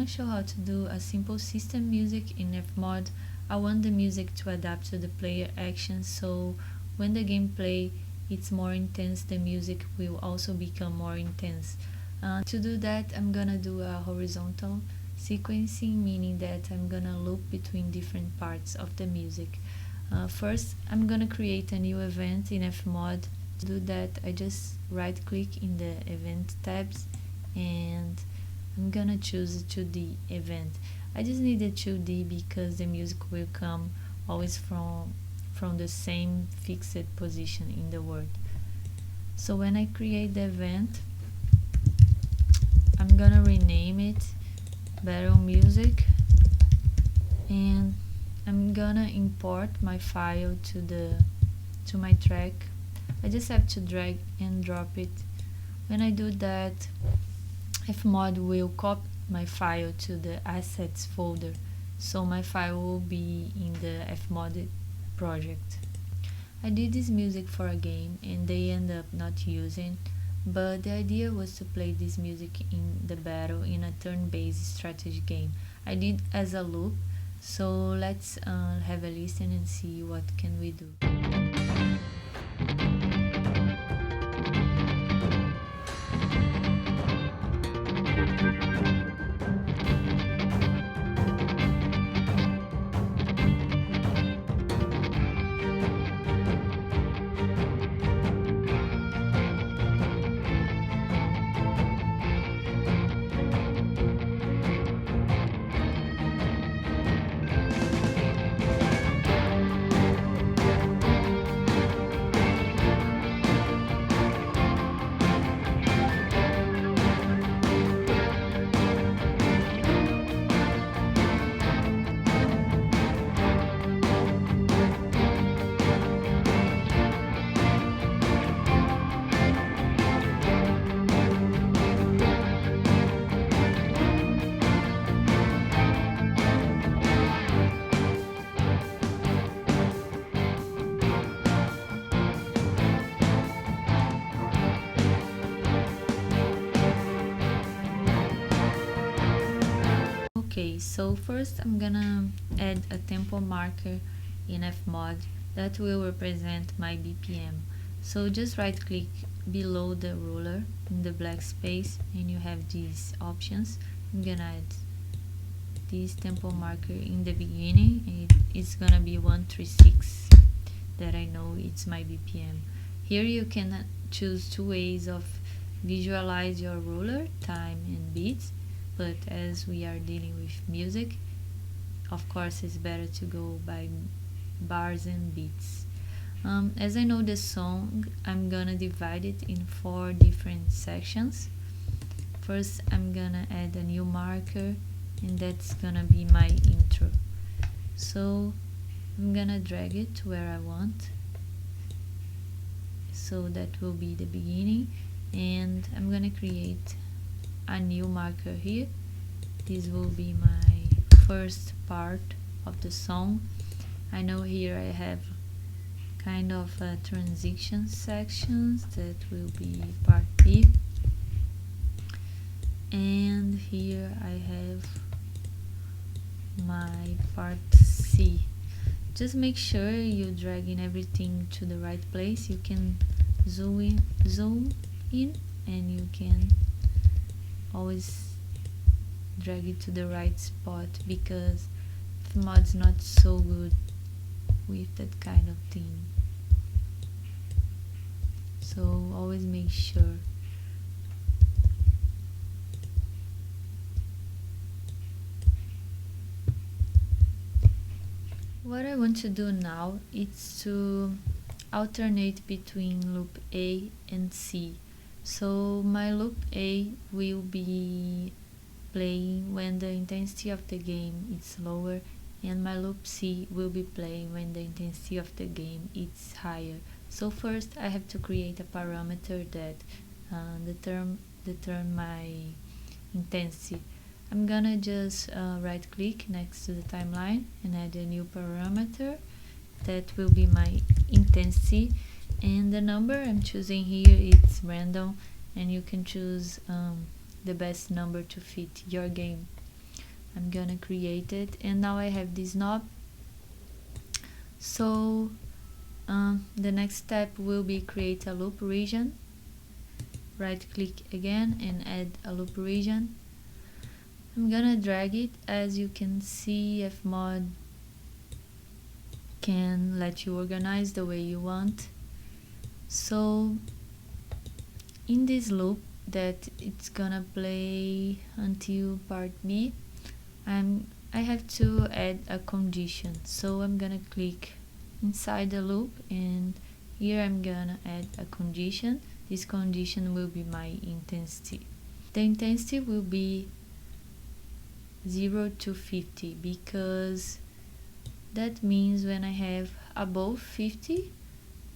gonna show how to do a simple system music in Fmod. I want the music to adapt to the player actions, so when the game play it's more intense, the music will also become more intense. To do that, I'm gonna do a horizontal sequencing, meaning that I'm gonna loop between different parts of the music. First, I'm gonna create a new event in Fmod. To do that, I just right click in the event tabs and I'm gonna choose a 2D event. I just need a 2D because the music will come always from the same fixed position in the world. So when I create the event, I'm gonna rename it Battle Music, and I'm gonna import my file to my track. I just have to drag and drop it. When I do that, Fmod will copy my file to the assets folder, so my file will be in the Fmod project. I did this music for a game and they end up not using, but the idea was to play this music in the battle in a turn-based strategy game. I did as a loop, so let's have a listen and see what can we do. Okay, so first I'm gonna add a tempo marker in Fmod that will represent my BPM. So just right click below the ruler in the black space and you have these options. I'm gonna add this tempo marker in the beginning. It's gonna be 136, that I know it's my BPM. Here you can choose two ways of visualize your ruler, time and beats, but as we are dealing with music, of course it's better to go by bars and beats. As I know the song, I'm gonna divide it in 4 different sections. First, I'm gonna add a new marker, and that's gonna be my intro. So I'm gonna drag it to where I want. So that will be the beginning, and I'm gonna create a new marker here. This will be my first part of the song. I know here I have kind of a transition sections that will be part B, and here I have my part C. Just make sure you drag in everything to the right place. You can zoom in and you can always drag it to the right spot, because Fmod's not so good with that kind of thing, so always make sure. What I want to do now is to alternate between loop A and C. So my loop A will be playing when the intensity of the game is lower, and my loop C will be playing when the intensity of the game is higher. So first I have to create a parameter that determine my intensity. I'm gonna just right click next to the timeline and add a new parameter that will be my intensity, and the number I'm choosing here is random, and you can choose the best number to fit your game. I'm gonna create it, and now I have this knob. So the next step will be create a loop region. Right click again and add a loop region. I'm gonna drag it. As you can see, Fmod can let you organize the way you want. So in this loop that it's gonna play until part B, I have to add a condition. So I'm gonna click inside the loop, and here I'm gonna add a condition. This condition will be my intensity. The intensity will be 0 to 50 because that means when I have above 50,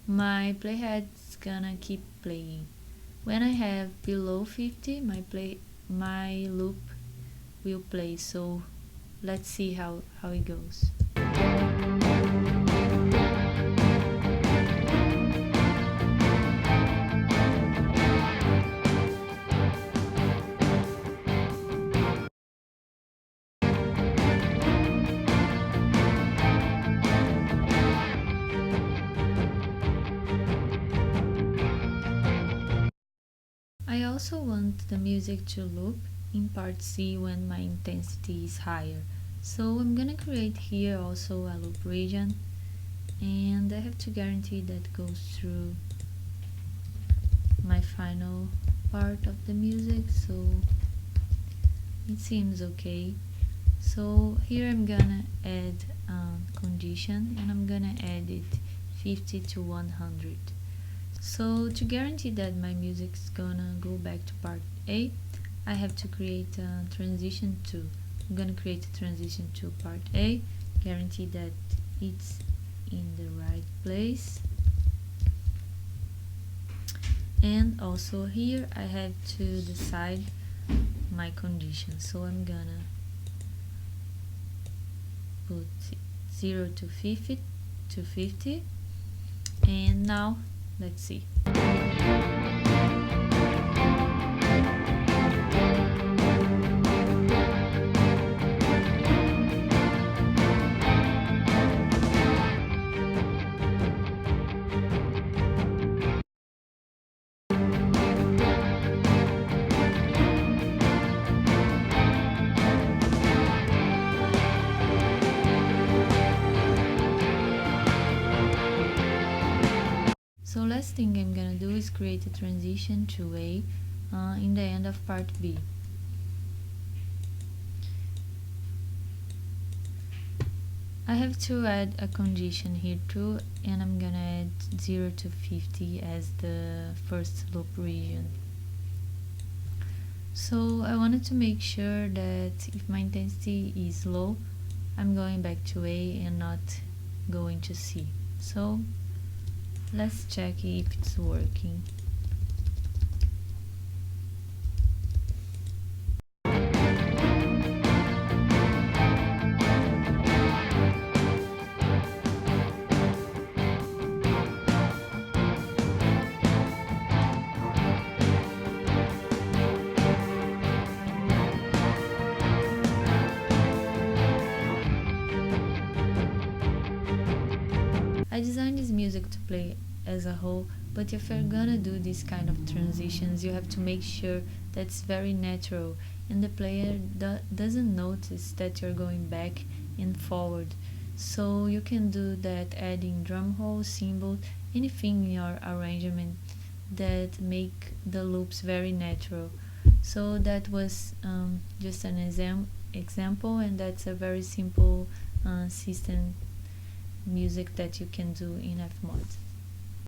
my playhead's gonna keep playing. When I have below 50, my loop will play. So let's see how it goes. I also want the music to loop in part C when my intensity is higher. So I'm gonna create here also a loop region, and I have to guarantee that goes through my final part of the music, so it seems okay. So here I'm gonna add a condition, and I'm gonna add it 50 to 100. So to guarantee that my music's gonna go back to part A, I have to create a transition to. I'm gonna create a transition to part A, guarantee that it's in the right place. And also here I have to decide my condition. So I'm gonna put 0 to 50, and now let's see. So last thing I'm gonna do is create a transition to A in the end of part B. I have to add a condition here too, and I'm gonna add 0 to 50 as the first loop region. So I wanted to make sure that if my intensity is low, I'm going back to A and not going to C. So let's check if it's working. I designed this music to play as a whole, but if you're gonna do this kind of transitions, you have to make sure that's very natural and the player doesn't notice that you're going back and forward. So you can do that adding drum rolls, cymbals, anything in your arrangement that make the loops very natural. So that was just an example, and that's a very simple system music that you can do in Fmod.